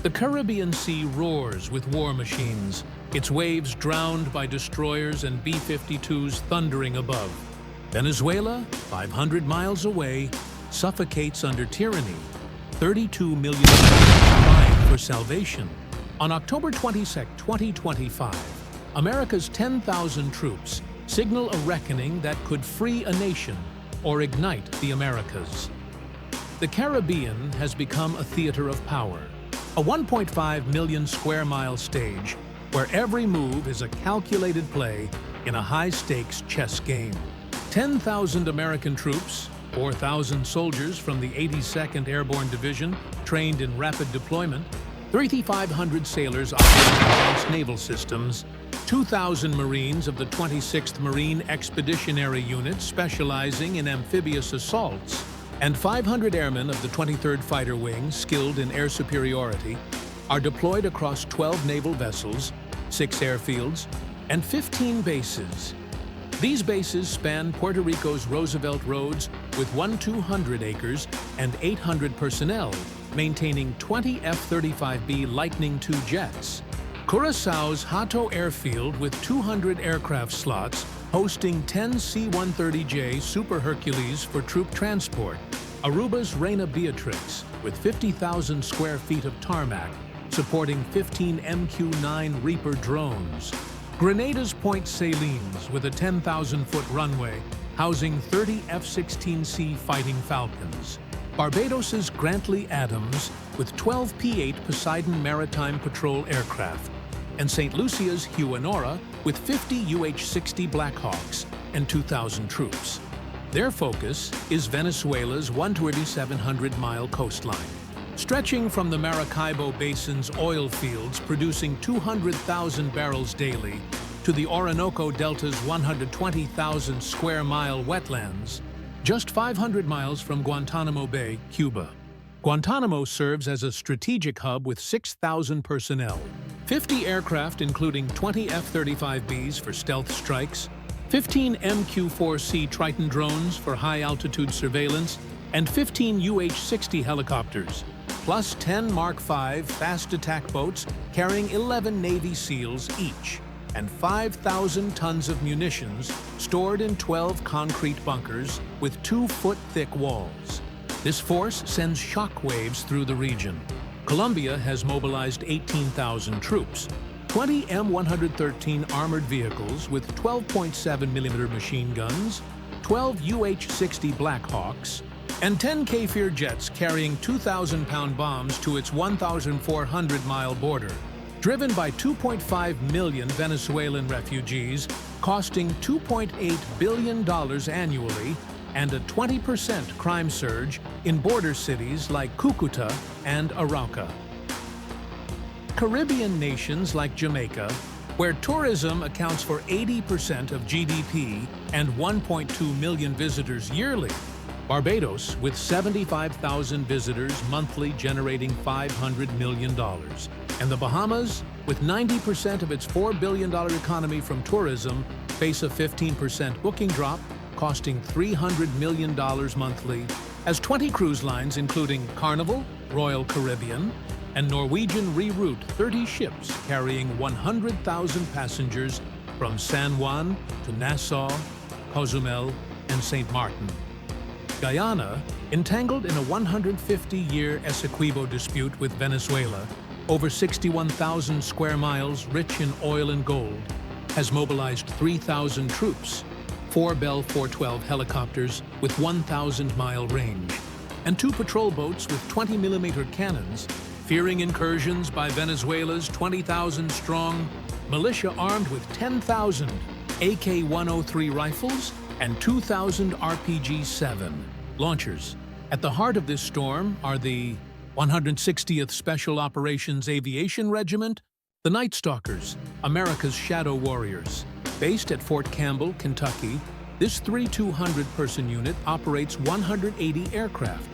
The Caribbean Sea roars with war machines, its waves drowned by destroyers and B-52s thundering above. Venezuela, 500 miles away, suffocates under tyranny. 32 million crying for salvation. On October 22, 2025, America's 10,000 troops signal a reckoning that could free a nation or ignite the Americas. The Caribbean has become a theater of power, a 1.5 million square mile stage where every move is a calculated play in a high-stakes chess game. 10,000 American troops, 4,000 soldiers from the 82nd Airborne Division trained in rapid deployment, 3,500 sailors operating advanced naval systems, 2,000 Marines of the 26th Marine Expeditionary Unit specializing in amphibious assaults, and 500 airmen of the 23rd Fighter Wing skilled in air superiority are deployed across 12 naval vessels, 6 airfields, and 15 bases. These bases span Puerto Rico's Roosevelt Roads with 1,200 acres and 800 personnel, maintaining 20 F-35B Lightning II jets. Curaçao's Hato Airfield with 200 aircraft slots, hosting 10 C-130J Super Hercules for troop transport. Aruba's Reina Beatrix with 50,000 square feet of tarmac, supporting 15 MQ-9 Reaper drones. Grenada's Point Salines with a 10,000-foot runway, housing 30 F-16C Fighting Falcons. Barbados's Grantley Adams with 12 P-8 Poseidon Maritime Patrol aircraft, and St. Lucia's Huanora with 50 UH-60 Blackhawks and 2,000 troops. Their focus is Venezuela's 1,700-mile coastline, stretching from the Maracaibo Basin's oil fields producing 200,000 barrels daily to the Orinoco Delta's 120,000 square-mile wetlands, just 500 miles from Guantanamo Bay, Cuba. Guantanamo serves as a strategic hub with 6,000 personnel, 50 aircraft including 20 F-35Bs for stealth strikes, 15 MQ-4C Triton drones for high-altitude surveillance, and 15 UH-60 helicopters, plus 10 Mark V fast attack boats carrying 11 Navy SEALs each, and 5,000 tons of munitions stored in 12 concrete bunkers with 2-foot-thick walls. This force sends shockwaves through the region. Colombia has mobilized 18,000 troops, 20 M113 armored vehicles with 12.7mm machine guns, 12 UH-60 Blackhawks, and 10 Kfir jets carrying 2,000-pound bombs to its 1,400-mile border. Driven by 2.5 million Venezuelan refugees, costing $2.8 billion annually, and a 20% crime surge in border cities like Cucuta and Arauca. Caribbean nations like Jamaica, where tourism accounts for 80% of GDP and 1.2 million visitors yearly, Barbados, with 75,000 visitors monthly generating $500 million, and the Bahamas, with 90% of its $4 billion economy from tourism, face a 15% booking drop, costing $300 million monthly, as 20 cruise lines including Carnival, Royal Caribbean, and Norwegian reroute 30 ships carrying 100,000 passengers from San Juan to Nassau, Cozumel, and St. Martin. Guyana, entangled in a 150-year Essequibo dispute with Venezuela, over 61,000 square miles rich in oil and gold, has mobilized 3,000 troops, 4 Bell 412 helicopters with 1,000-mile range, and 2 patrol boats with 20mm cannons, fearing incursions by Venezuela's 20,000-strong militia armed with 10,000 AK-103 rifles and 2,000 RPG-7 launchers. At the heart of this storm are the 160th Special Operations Aviation Regiment, the Night Stalkers, America's Shadow Warriors. Based at Fort Campbell, Kentucky, this 3,200-person unit operates 180 aircraft,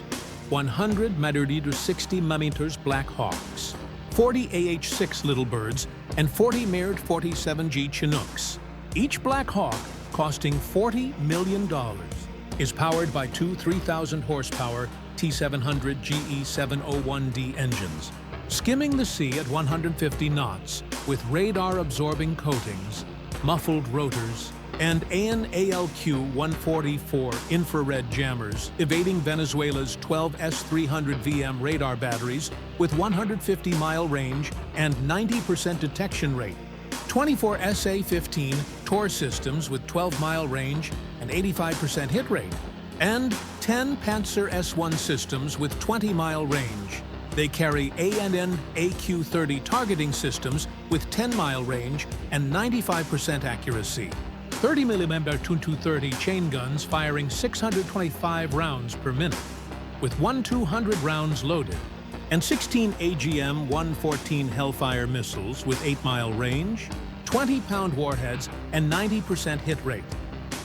100 60mm Black Hawks, 40 AH-6 Little Birds, and 40 Mirrored 47G Chinooks. Each Black Hawk, costing $40 million, is powered by 2 3,000 horsepower T700 GE701D engines, skimming the sea at 150 knots with radar-absorbing coatings, muffled rotors, and AN/ALQ-144 infrared jammers evading Venezuela's 12 S-300VM radar batteries with 150-mile range and 90% detection rate, 24 SA-15 Tor systems with 12-mile range and 85% hit rate, and 10 Panzer S-1 systems with 20-mile range. They carry AN/AQ-30 targeting systems with 10-mile range and 95% accuracy. 30mm 2230 chain guns firing 625 rounds per minute, with 1/200 rounds loaded, and 16 AGM-114 Hellfire missiles with 8-mile range, 20-pound warheads, and 90% hit rate.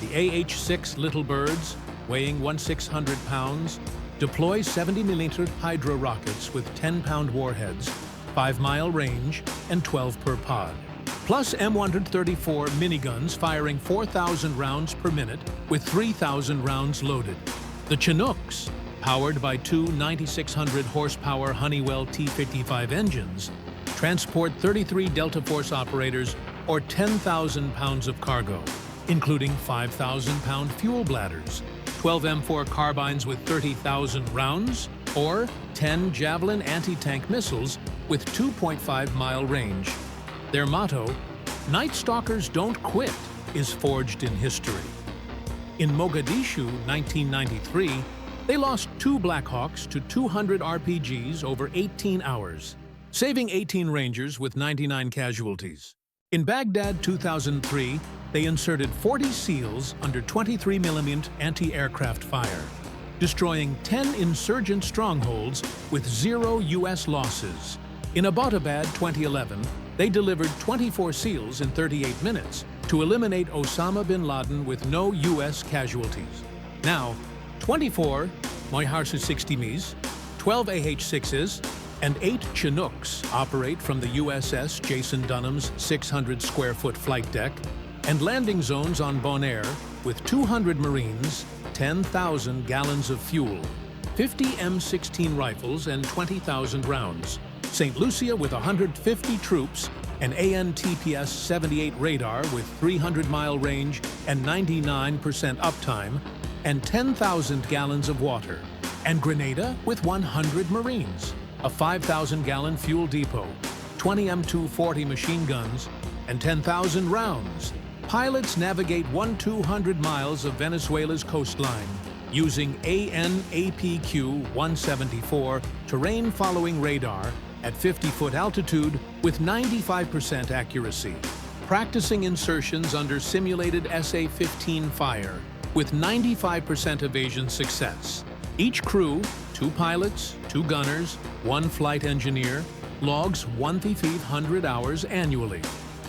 The AH-6 Little Birds, weighing 1/600 pounds, deploy 70mm Hydra rockets with 10-pound warheads, 5-mile range, and 12 per pod. Plus M134 miniguns firing 4,000 rounds per minute with 3,000 rounds loaded. The Chinooks, powered by two 9,600 horsepower Honeywell T55 engines, transport 33 Delta Force operators or 10,000 pounds of cargo, including 5,000-pound fuel bladders, 12 M4 carbines with 30,000 rounds, or 10 Javelin anti-tank missiles with 2.5-mile range. Their motto, "Night Stalkers don't quit," is forged in history. In Mogadishu, 1993, they lost 2 Black Hawks to 200 RPGs over 18 hours, saving 18 Rangers with 99 casualties. In Baghdad, 2003, they inserted 40 SEALs under 23mm anti-aircraft fire, destroying 10 insurgent strongholds with 0 U.S. losses. In Abbottabad, 2011, they delivered 24 SEALs in 38 minutes to eliminate Osama bin Laden with no U.S. casualties. Now, 24 Moyharsa-60Ms, 12 AH-6s, and 8 Chinooks operate from the USS Jason Dunham's 600-square-foot flight deck and landing zones on Bonaire with 200 Marines, 10,000 gallons of fuel, 50 M16 rifles, and 20,000 rounds. St. Lucia with 150 troops, an AN/TPS-78 radar with 300-mile range and 99% uptime, and 10,000 gallons of water. And Grenada with 100 Marines, a 5,000-gallon fuel depot, 20 M240 machine guns, and 10,000 rounds. Pilots navigate 1/200 miles of Venezuela's coastline using AN/APQ-174 terrain-following radar at 50-foot altitude with 95% accuracy, practicing insertions under simulated SA-15 fire with 95% evasion success. Each crew, 2 pilots, 2 gunners, 1 flight engineer, logs 1,500 hours annually,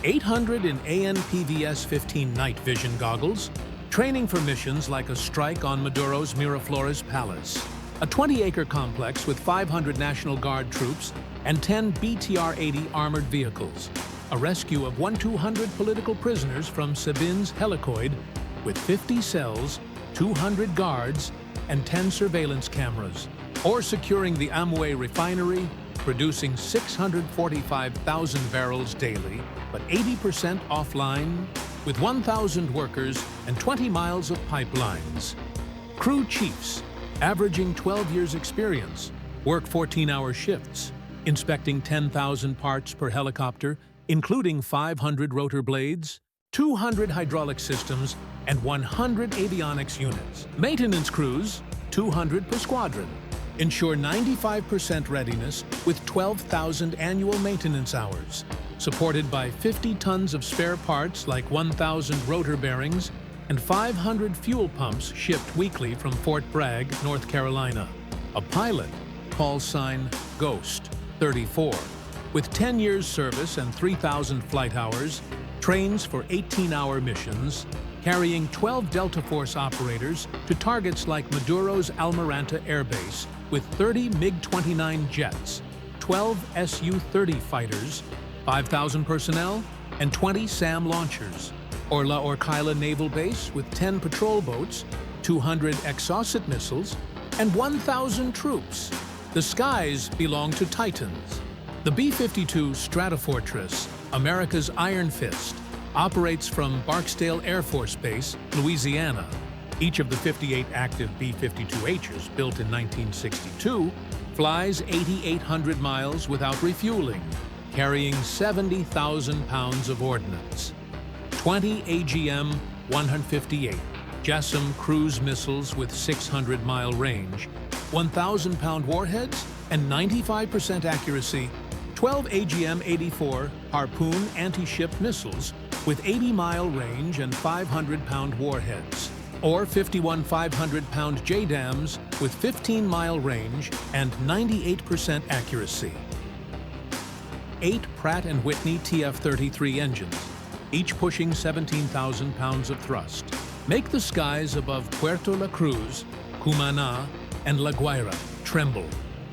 800 in AN/PVS-15 night vision goggles, training for missions like a strike on Maduro's Miraflores Palace, a 20-acre complex with 500 National Guard troops and 10 BTR-80 armored vehicles, a rescue of 1/200 political prisoners from Sabin's helicoid with 50 cells, 200 guards, and 10 surveillance cameras, or securing the Amway refinery, producing 645,000 barrels daily, but 80% offline, with 1,000 workers and 20 miles of pipelines. Crew chiefs, averaging 12 years experience, work 14-hour shifts, inspecting 10,000 parts per helicopter, including 500 rotor blades, 200 hydraulic systems, and 100 avionics units. Maintenance crews, 200 per squadron, ensure 95% readiness with 12,000 annual maintenance hours, supported by 50 tons of spare parts like 1,000 rotor bearings and 500 fuel pumps shipped weekly from Fort Bragg, North Carolina. A pilot, call sign Ghost 34, with 10 years service and 3,000 flight hours, trains for 18-hour missions, carrying 12 Delta Force operators to targets like Maduro's Almiranta Air Base with 30 MiG-29 jets, 12 Su-30 fighters, 5,000 personnel, and 20 SAM launchers, or La Orcaila Naval Base with 10 patrol boats, 200 Exocet missiles, and 1,000 troops. The skies belong to Titans, The B-52 Stratofortress, America's Iron Fist, operates from Barksdale Air Force Base, Louisiana. Each of the 58 active B-52Hs, built in 1962, flies 8,800 miles without refueling, carrying 70,000 pounds of ordnance. 20 AGM-158 JASSM cruise missiles with 600-mile range, 1,000-pound warheads, and 95% accuracy, 12 AGM-84 Harpoon anti-ship missiles with 80-mile range and 500-pound warheads, or 51 500-pound JDAMs with 15-mile range and 98% accuracy. 8 Pratt & Whitney TF-33 engines, each pushing 17,000 pounds of thrust, make the skies above Puerto La Cruz, Cumaná, and La Guaira tremble,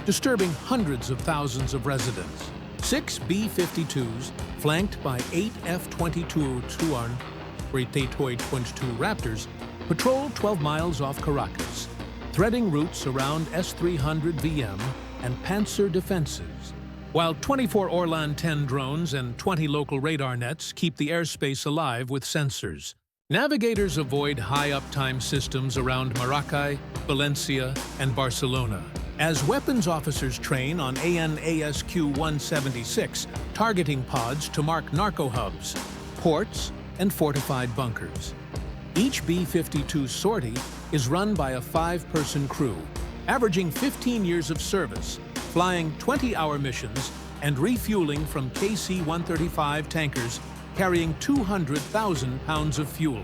disturbing hundreds of thousands of residents. 6 B-52s, flanked by 8 F-22 Tuarn Raptors, patrol 12 miles off Caracas, threading routes around S-300 VM and Panzer defenses, while 24 Orlan 10 drones and 20 local radar nets keep the airspace alive with sensors. Navigators avoid high-uptime systems around Maracay, Valencia, and Barcelona, as weapons officers train on AN/ASQ-176 targeting pods to mark narco hubs, ports, and fortified bunkers. Each B-52 sortie is run by a 5-person crew, averaging 15 years of service, flying 20-hour missions and refueling from KC-135 tankers carrying 200,000 pounds of fuel.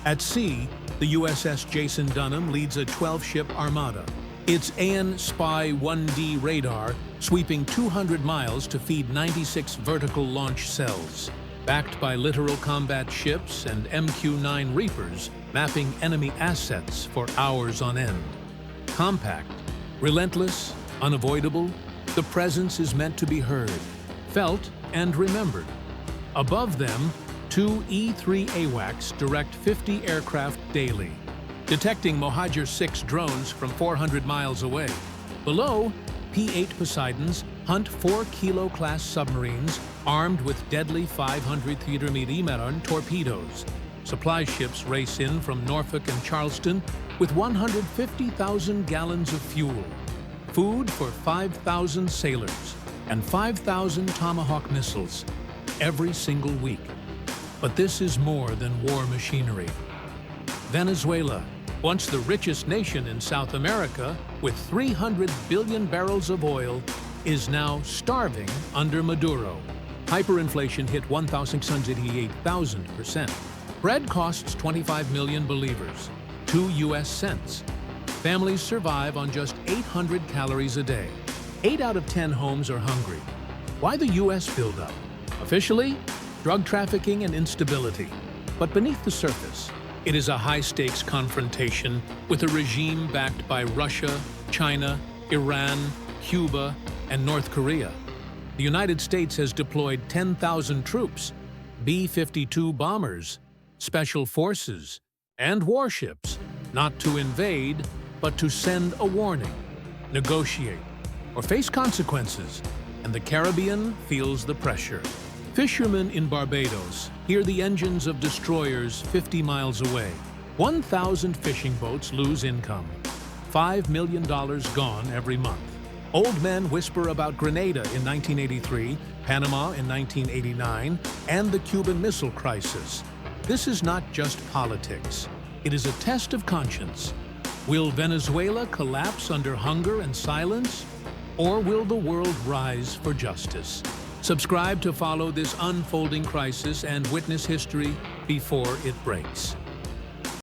At sea, the USS Jason Dunham leads a 12-ship armada, its AN/Spy-1D radar sweeping 200 miles to feed 96 vertical launch cells, backed by littoral combat ships and MQ-9 Reapers mapping enemy assets for hours on end. Compact, relentless, unavoidable, the presence is meant to be heard, felt, and remembered. Above them, 2 E-3 AWACS direct 50 aircraft daily, detecting Mohajer-6 drones from 400 miles away. Below, P-8 Poseidons hunt 4-kilo-class submarines armed with deadly 500 mm torpedoes. Supply ships race in from Norfolk and Charleston with 150,000 gallons of fuel, food for 5,000 sailors, and 5,000 Tomahawk missiles every single week. But this is more than war machinery. Venezuela, once the richest nation in South America with 300 billion barrels of oil, is now starving under Maduro. Hyperinflation hit 1,688,000%. Bread costs 25 million believers, 2 US cents. Families survive on just 800 calories a day. 8 out of 10 homes are hungry. Why the US buildup? Officially, drug trafficking and instability. But beneath the surface, it is a high-stakes confrontation with a regime backed by Russia, China, Iran, Cuba, and North Korea. The United States has deployed 10,000 troops, B-52 bombers, special forces, and warships, not to invade, but to send a warning, negotiate, or face consequences, and the Caribbean feels the pressure. Fishermen in Barbados hear the engines of destroyers 50 miles away. 1,000 fishing boats lose income. $5 million gone every month. Old men whisper about Grenada in 1983, Panama in 1989, and the Cuban Missile Crisis. This is not just politics. It is a test of conscience. Will Venezuela collapse under hunger and silence? Or will the world rise for justice? Subscribe to follow this unfolding crisis and witness history before it breaks.